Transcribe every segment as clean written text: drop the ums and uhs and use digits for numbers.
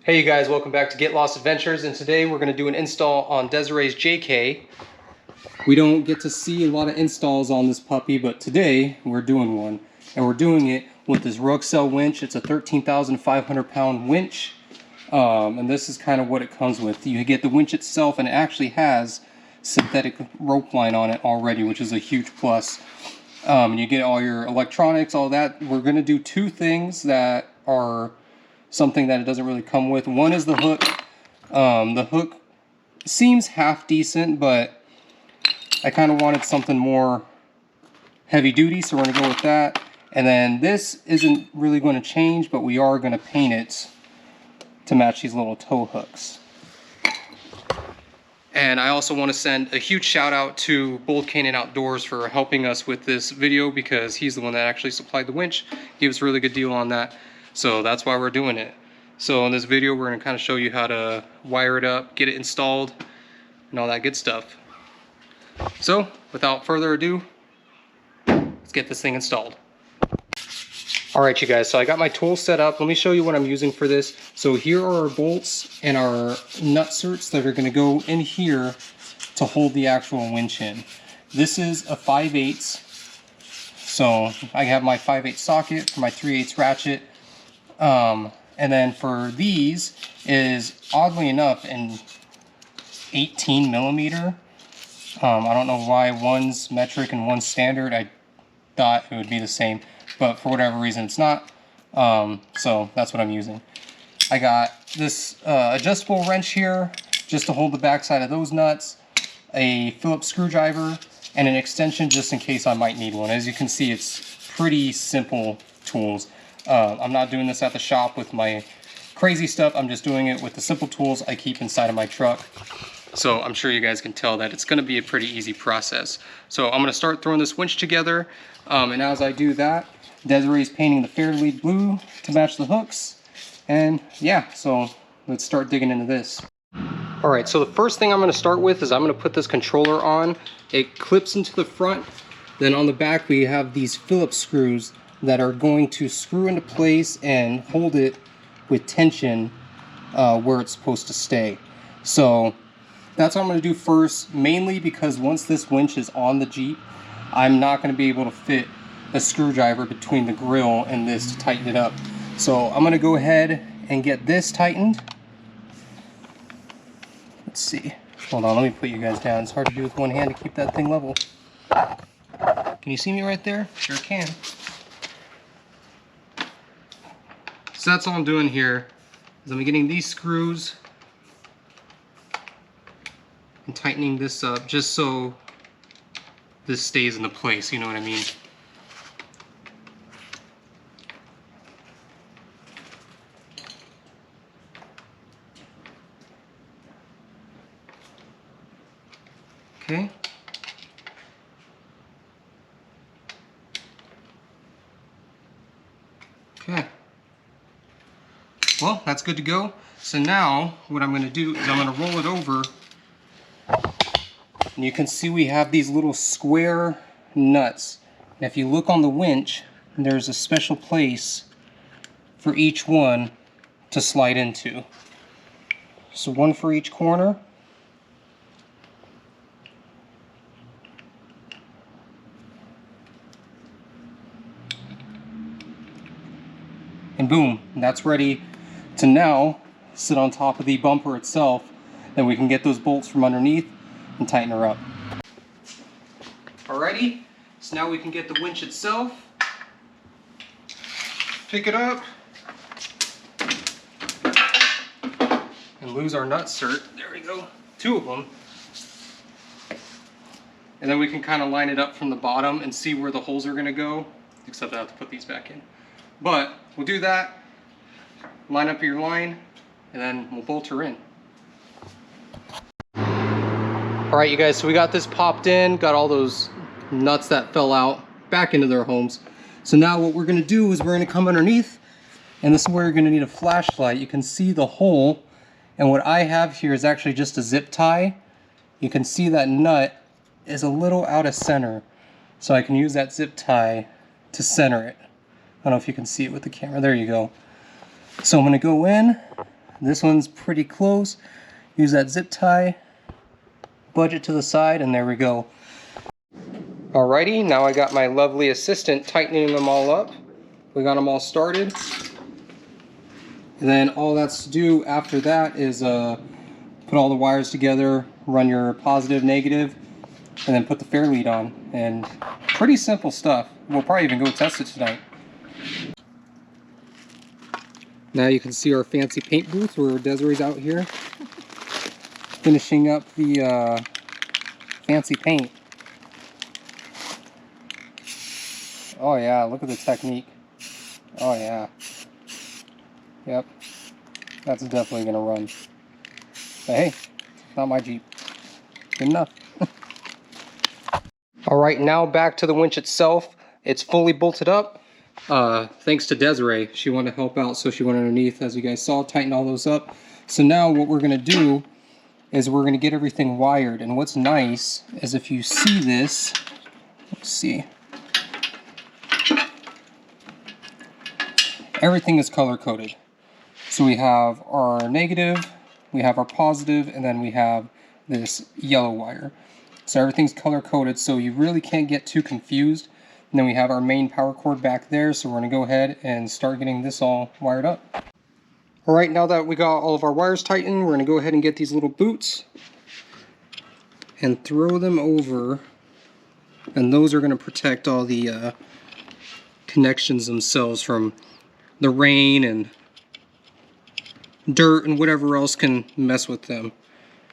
Hey you guys, welcome back to Get Lost Adventures, and today we're going to do an install on Desiree's JK. We don't get to see a lot of installs on this puppy, but today we're doing one. And we're doing it with this Rugcel winch. It's a 13,500 pound winch. And this is kind of what it comes with. You get the winch itself, and it actually has synthetic rope line on it already, which is a huge plus. You get all your electronics, all that. We're going to do two things that are something that it doesn't really come with. One is the hook. The hook seems half decent, but I kind of wanted something more heavy duty, so we're going to go with that. And then this isn't really going to change, but we are going to paint it to match these little tow hooks. And I also want to send a huge shout out to Bold Canyon Outdoors for helping us with this video, because he's the one that actually supplied the winch. He was a really good deal on that. So that's why we're doing it. So in this video, we're going to kind of show you how to wire it up, get it installed, and all that good stuff. So without further ado, let's get this thing installed. Alright you guys, so I got my tools set up. Let me show you what I'm using for this. So here are our bolts and our nut certs that are going to go in here to hold the actual winch in. This is a 5/8. So I have my 5/8 socket for my 3/8 ratchet. And then for these is, oddly enough, an 18 millimeter. I don't know why one's metric and one's standard. I thought it would be the same, but for whatever reason it's not. So that's what I'm using. I got this adjustable wrench here just to hold the backside of those nuts, a Phillips screwdriver, and an extension just in case I might need one. As you can see, it's pretty simple tools. I'm not doing this at the shop with my crazy stuff. I'm just doing it with the simple tools I keep inside of my truck. So I'm sure you guys can tell that it's going to be a pretty easy process. So I'm going to start throwing this winch together. And as I do that, Desiree's painting the Fairlead blue to match the hooks. And yeah, so let's start digging into this. Alright, so the first thing I'm going to start with is I'm going to put this controller on. It clips into the front. Then on the back we have these Phillips screws that are going to screw into place and hold it with tension where it's supposed to stay. So that's what I'm going to do first, mainly because once this winch is on the Jeep, I'm not going to be able to fit a screwdriver between the grill and this to tighten it up. So I'm going to go ahead and get this tightened. Let's see. Hold on, let me put you guys down. It's hard to do with one hand to keep that thing level. Can you see me right there? Sure can. So that's all I'm doing here, is I'm getting these screws and tightening this up just so this stays into place, you know what I mean? Okay. Okay. Well, that's good to go. So now what I'm going to do is I'm going to roll it over, and you can see we have these little square nuts. And if you look on the winch, there's a special place for each one to slide into. So one for each corner. And boom, that's ready to now sit on top of the bumper itself. Then we can get those bolts from underneath and tighten her up. Alrighty, so now we can get the winch itself. Pick it up. And lose our nut cert. There we go, 2 of them. And then we can kind of line it up from the bottom and see where the holes are going to go. Except I have to put these back in. But we'll do that. Line up your line, and then we'll bolt her in. Alright you guys, so we got this popped in, got all those nuts that fell out back into their homes. So now what we're going to do is we're going to come underneath, and this is where you're going to need a flashlight. You can see the hole, and what I have here is actually just a zip tie. You can see that nut is a little out of center, so I can use that zip tie to center it. I don't know if you can see it with the camera. There you go. So I'm going to go in, This one's pretty close. Use that zip tie, budge it to the side, and there we go. Alrighty, now I got my lovely assistant tightening them all up. We got them all started. And then all that's to do after that is put all the wires together, run your positive, negative, and then put the fair lead on. And pretty simple stuff. We'll probably even go test it tonight. Now you can see our fancy paint booth where Desiree's out here finishing up the fancy paint. Oh yeah, look at the technique. Oh yeah. Yep. That's definitely gonna run. But hey, not my Jeep. Good enough. Alright, now back to the winch itself. It's fully bolted up. Thanks to Desiree. She wanted to help out, so she went underneath, as you guys saw, tighten all those up. So now what we're gonna do is we're gonna get everything wired. And what's nice is if you see this, let's see. Everything is color coded. So we have our negative, we have our positive, and then we have this yellow wire. So everything's color coded, so you really can't get too confused. And then we have our main power cord back there, so we're gonna go ahead and start getting this all wired up. All right, now that we got all of our wires tightened, we're gonna go ahead and get these little boots and throw them over. And those are gonna protect all the connections themselves from the rain and dirt and whatever else can mess with them.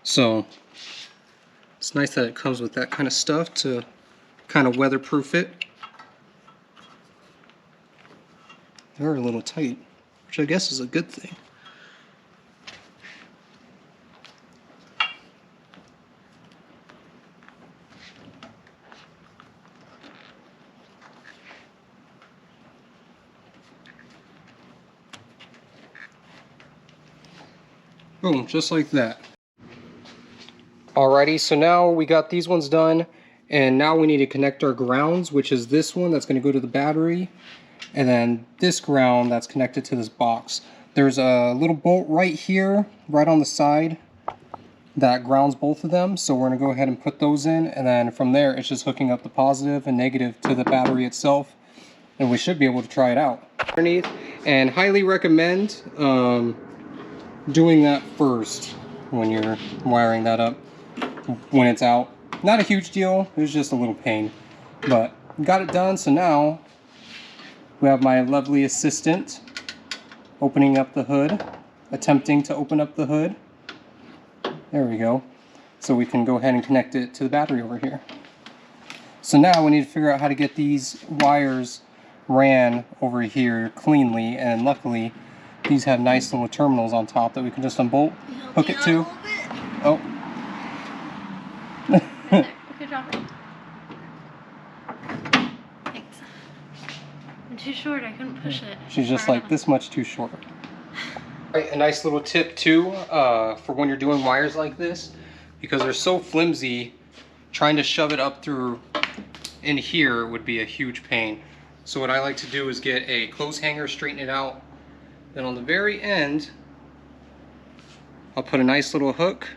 So it's nice that it comes with that kind of stuff to kind of weatherproof it. They're a little tight, which I guess is a good thing. Boom, just like that. Alrighty, so now we got these ones done, and now we need to connect our grounds, which is this one that's going to go to the battery, and then this ground that's connected to this box. There's a little bolt right here, right on the side, that grounds both of them, so we're going to go ahead and put those in, and then from there it's just hooking up the positive and negative to the battery itself, and we should be able to try it out. Underneath, and highly recommend doing that first when you're wiring that up when it's out. Not a huge deal, it was just a little pain, but got it done. So now we have my lovely assistant opening up the hood, attempting to open up the hood. There we go. So we can go ahead and connect it to the battery over here. So now we need to figure out how to get these wires ran over here cleanly, and luckily these have nice little terminals on top that we can just unbolt, hook it to. Oh. Good job. Thanks. I'm too short, I couldn't push it. She's just like this much too short. Right, a nice little tip too, for when you're doing wires like this, because they're so flimsy, trying to shove it up through in here would be a huge pain. So what I like to do is get a clothes hanger, straighten it out. Then on the very end, I'll put a nice little hook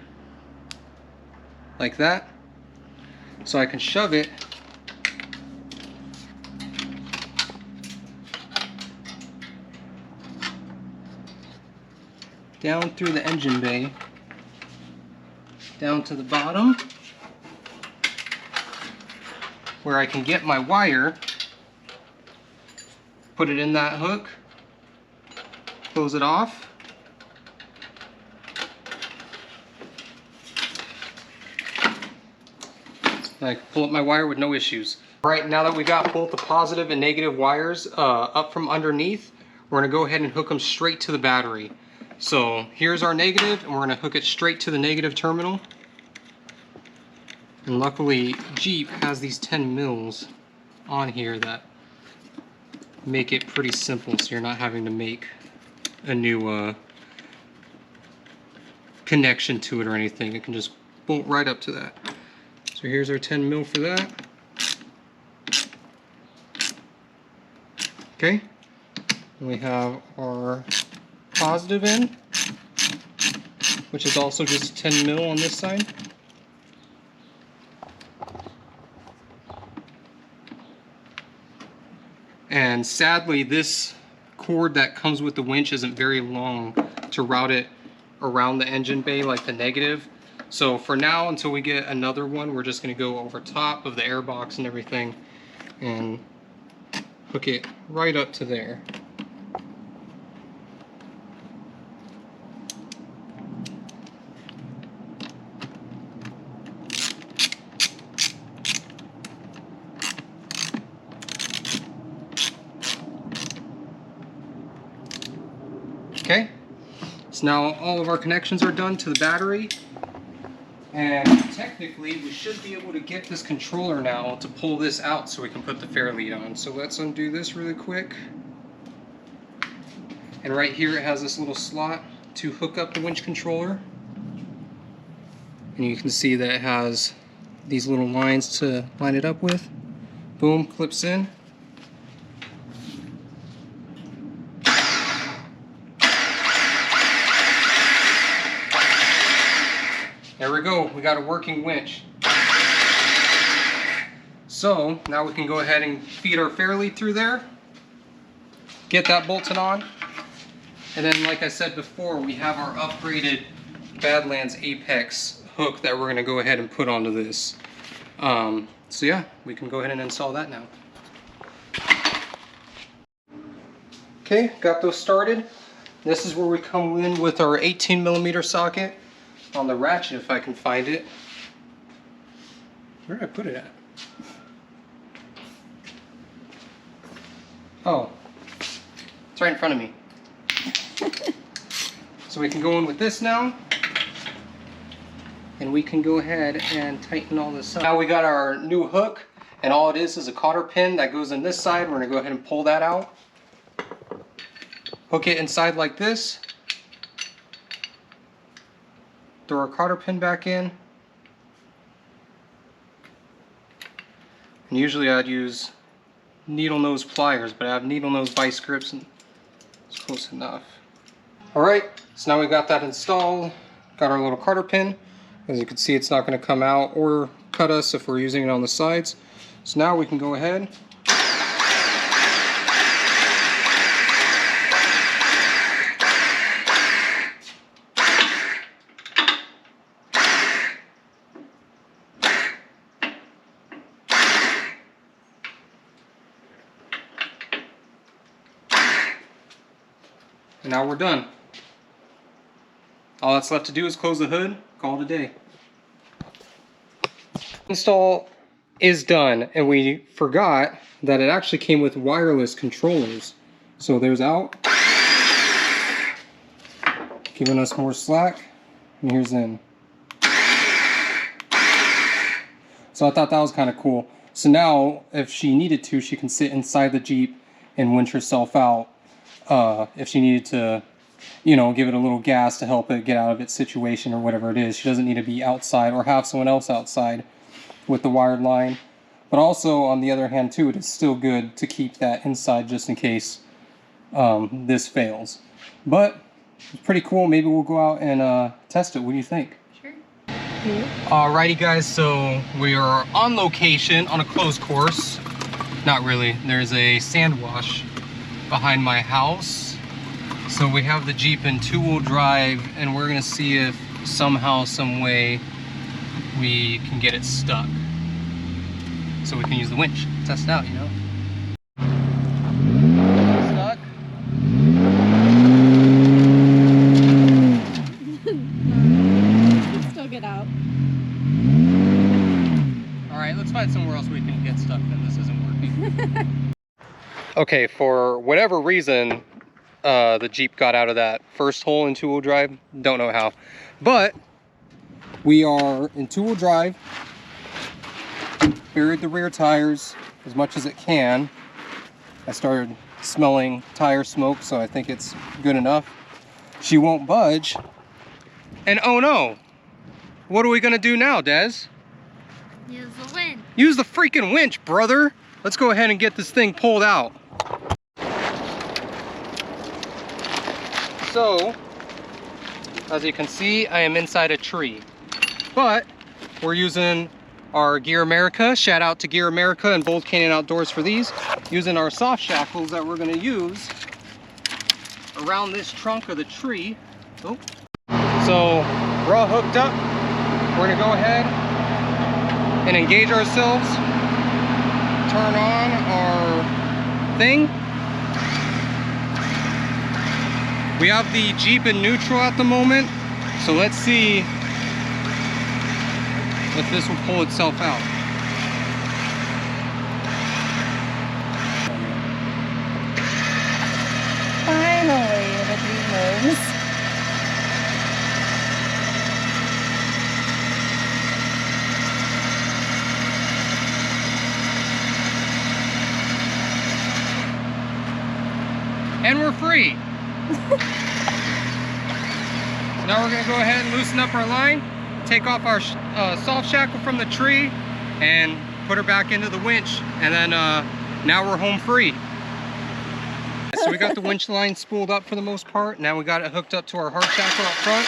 like that, so I can shove it down through the engine bay, down to the bottom, where I can get my wire, put it in that hook, close it off, and I can pull up my wire with no issues. All right, now that we got both the positive and negative wires up from underneath, we're going to go ahead and hook them straight to the battery. So here's our negative, and we're going to hook it straight to the negative terminal. And luckily Jeep has these 10 mils on here that make it pretty simple, so you're not having to make a new connection to it or anything. It can just bolt right up to that. So here's our 10 mil for that. Okay, and we have our positive in. which is also just 10 mil on this side. And sadly, this cord that comes with the winch isn't very long to route it around the engine bay like the negative. So for now, until we get another one, we're just going to go over top of the airbox and everything and hook it right up to there. Okay, so now all of our connections are done to the battery, and technically we should be able to get this controller now to pull this out so we can put the fairlead on. So let's undo this really quick. And right here it has this little slot to hook up the winch controller. And you can see that it has these little lines to line it up with. Boom, clips in. There we go, we got a working winch. So now we can go ahead and feed our fairlead through there, get that bolted on, and then like I said before, we have our upgraded Badlands Apex hook that we're going to go ahead and put onto this. So yeah, we can go ahead and install that now. Okay, got those started. This is where we come in with our 18mm socket on the ratchet, if I can find it. Where did I put it at? Oh, it's right in front of me. So we can go in with this now, and we can go ahead and tighten all this up. Now we got our new hook, and all it is a cotter pin that goes in this side. We're gonna go ahead and pull that out. Hook it inside like this. Throw our cotter pin back in. And usually I'd use needle nose pliers, but I have needle nose vice grips and it's close enough. Alright, so now we got that installed. Got our little cotter pin. As you can see, it's not going to come out or cut us if we're using it on the sides. So now we can go ahead . And now we're done. All that's left to do is close the hood, call it a day. Install is done, and we forgot that it actually came with wireless controllers. So there's out, giving us more slack, and here's in. So I thought that was kind of cool. So now, if she needed to, she can sit inside the Jeep and winch herself out. If she needed to, you know, give it a little gas to help it get out of its situation or whatever it is. She doesn't need to be outside or have someone else outside with the wired line. But also, on the other hand too, it is still good to keep that inside just in case this fails. But it's pretty cool. Maybe we'll go out and test it. What do you think? Sure. Alrighty guys, so we are on location on a closed course. Not really. There's a sand wash behind my house. So we have the Jeep in two-wheel drive, and we're gonna see if somehow, some way we can get it stuck so we can use the winch. Test it out, you know. Stuck. Still get out. All right, let's find somewhere else we can get stuck then. This isn't working. Okay, for whatever reason, the Jeep got out of that first hole in two-wheel drive. Don't know how. But we are in two-wheel drive. Buried the rear tires as much as it can. I started smelling tire smoke, so I think it's good enough. She won't budge. And oh no! What are we gonna do now, Des? Use the winch. Use the freaking winch, brother! Let's go ahead and get this thing pulled out. So, As you can see, I am inside a tree. But we're using our Gear America. Shout out to Gear America and Bold Canyon Outdoors for these. Using our soft shackles that we're gonna use around this trunk of the tree. Oh. So we're all hooked up. We're gonna go ahead and engage ourselves. Turn on our thing. We have the Jeep in neutral at the moment. So let's see if this will pull itself out. Finally, it moves. And we're free. Now we're gonna go ahead and loosen up our line, take off our soft shackle from the tree, and put her back into the winch. And then now we're home free. So we got the winch line spooled up for the most part. Now we got it hooked up to our hard shackle up front.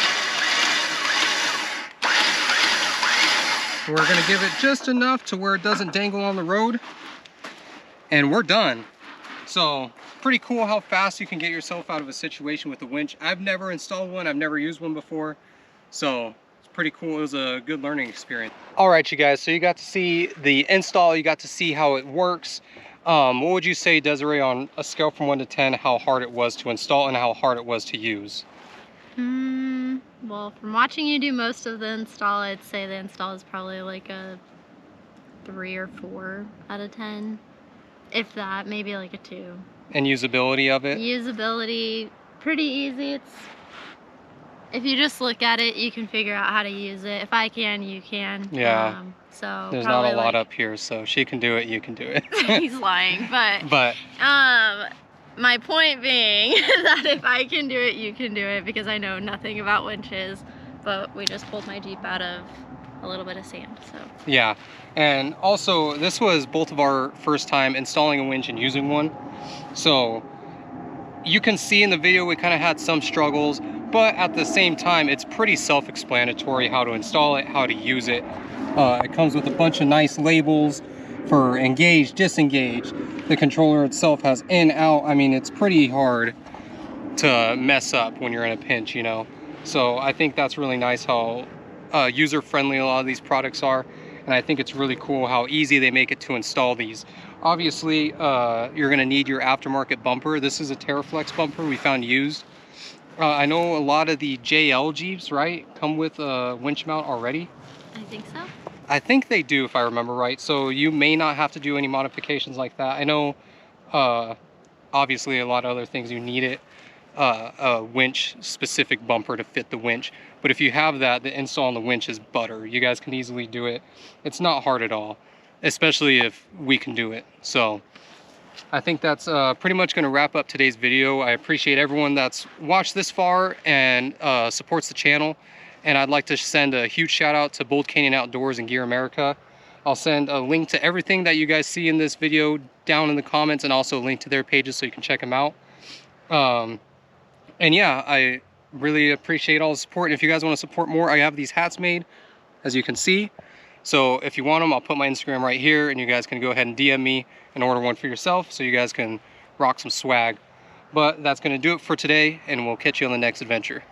We're gonna give it just enough to where it doesn't dangle on the road. And we're done. So pretty cool how fast you can get yourself out of a situation with the winch. I've never installed one, I've never used one before. So it's pretty cool, it was a good learning experience. All right, you guys, so you got to see the install, you got to see how it works. What would you say, Desiree, on a scale from 1 to 10, how hard it was to install and how hard it was to use? Well, from watching you do most of the install, I'd say the install is probably like a 3 or 4 out of 10. If that, maybe like a 2. And usability of it? Usability, pretty easy. If you just look at it, you can figure out how to use it. If I can, you can. Yeah. So there's not a lot up here, so she can do it, you can do it. He's lying, but my point being that if I can do it, you can do it, because I know nothing about winches, but we just pulled my Jeep out of a little bit of sand, so. Yeah, and also this was both of our first time installing a winch and using one. So you can see in the video we kind of had some struggles, but at the same time it's pretty self-explanatory how to install it, how to use it. It comes with a bunch of nice labels for engage, disengage. The controller itself has in, out. I mean, it's pretty hard to mess up when you're in a pinch, you know. So I think that's really nice how user-friendly a lot of these products are. And I think it's really cool how easy they make it to install these. Obviously, you're gonna need your aftermarket bumper. This is a TerraFlex bumper we found used. I know a lot of the JL Jeeps, right, come with a winch mount already. I think so. I think they do, if I remember right. So you may not have to do any modifications like that. I know, obviously, a lot of other things you need it. A winch specific bumper to fit the winch, but if you have that, the install on the winch is butter. You guys can easily do it. It's not hard at all, especially if we can do it. So I think that's pretty much going to wrap up today's video. I appreciate everyone that's watched this far and supports the channel, and I'd like to send a huge shout out to Bold Canyon Outdoors and Gear America. I'll send a link to everything that you guys see in this video down in the comments, and also a link to their pages so you can check them out. And yeah, I really appreciate all the support. And if you guys want to support more, I have these hats made, as you can see. So if you want them, I'll put my Instagram right here, and you guys can go ahead and DM me and order one for yourself so you guys can rock some swag. But that's going to do it for today, and we'll catch you on the next adventure.